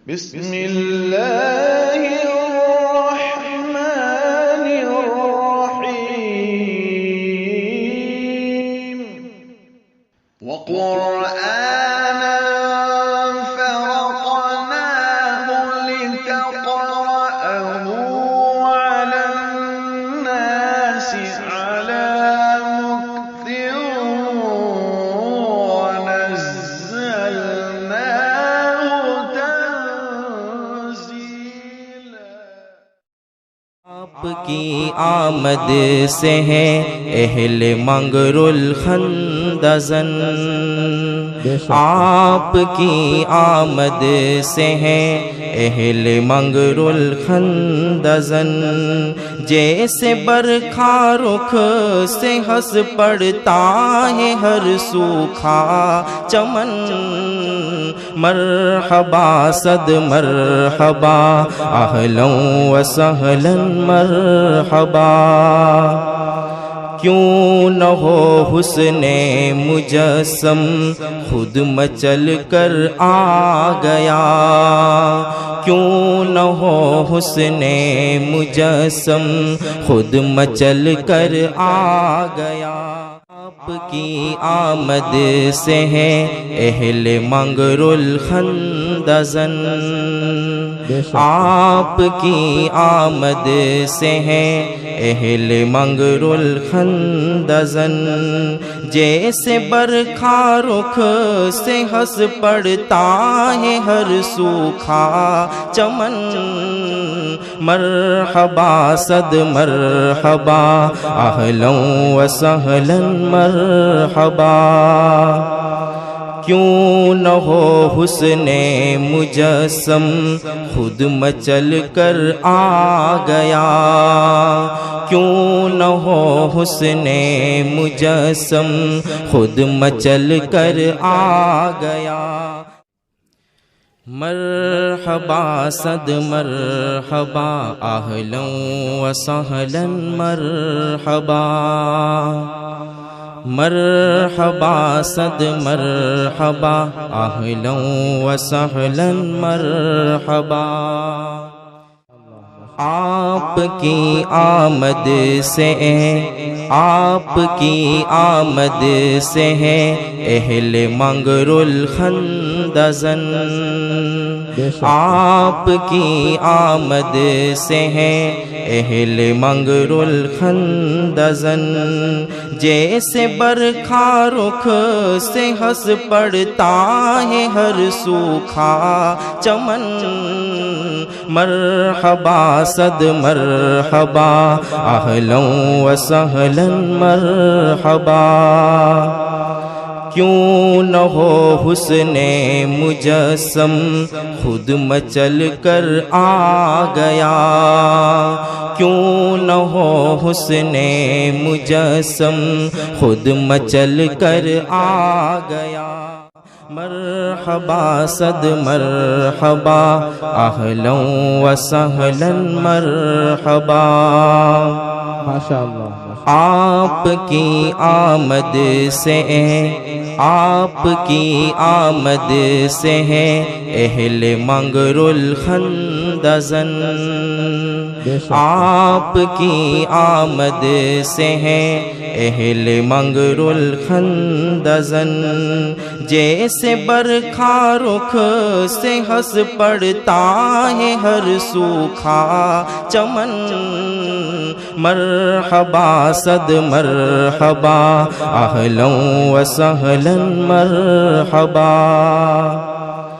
بسم الله الرحمن الرحيم وقرآنا فرقناه لتقرأه على الناس على مكث ونزلناه تنزيلا. آپ کی آمد سے ہے اہل منگر الخندزن، آپ کی آمد سے ہے اہل منگر الخندزن، جیسے برکھا رخ سے ہنس پڑتا ہے ہر سوکھا چمن، مرحبا صد مرحبا اہلا وسہلا مرحبا. کیوں نہ ہو حسن مجسم خود مچل کر آ گیا، کیوں نہ ہو حسن مجسم خود مچل کر آ گیا. آپ کی آمد سے ہے اہل منگر الخندزن، آپ کی آمد سے ہے اہل منگر الخندزن، جیسے برکھا رخ سے ہنس پڑتا ہے ہر سوکھا چمن، مرحبا صد مرحبا اہلا وسہلا مرحبا. کیوں نہ ہو حسن مجسم خود مچل کر آ گیا، کیوں نہ ہو حسن مجسم خود مچل کر آ گیا. مرحبا صد مرحبا اہلا وسہلا مرحبا، مرحبا صد مرحبا اہلا وسہلا مرحبا. آپ کی آمد سے آپ کی آمد سے ہے اہل منگر الخندزن، آپ کی آمد سے ہے اہل منگر الخندزن، جیسے برکھا رخ سے ہنس پڑتا ہے ہر سوکھا چمن، مرحبا صد مرحبا اہلا وسہلا مرحبا. کیوں نہ ہو حسن مجسم خود مچل کر آ گیا، کیوں نہ ہو حسن مجسم خود مچل کر آ گیا. مرحبا صد مرحبا اہلا وسہلا مرحبا. ماشاءاللہ. آپ کی آمد سے آپ کی آمد سے ہے اہل منگر الخندزن، آپ کی آمد سے ہے اہل منگر الخندزن، جیسے برکھا رخ سے ہنس پڑتا ہے ہر سوکھا چمن، مرحبا صد مرحبا اہلا وسہلا مرحبا.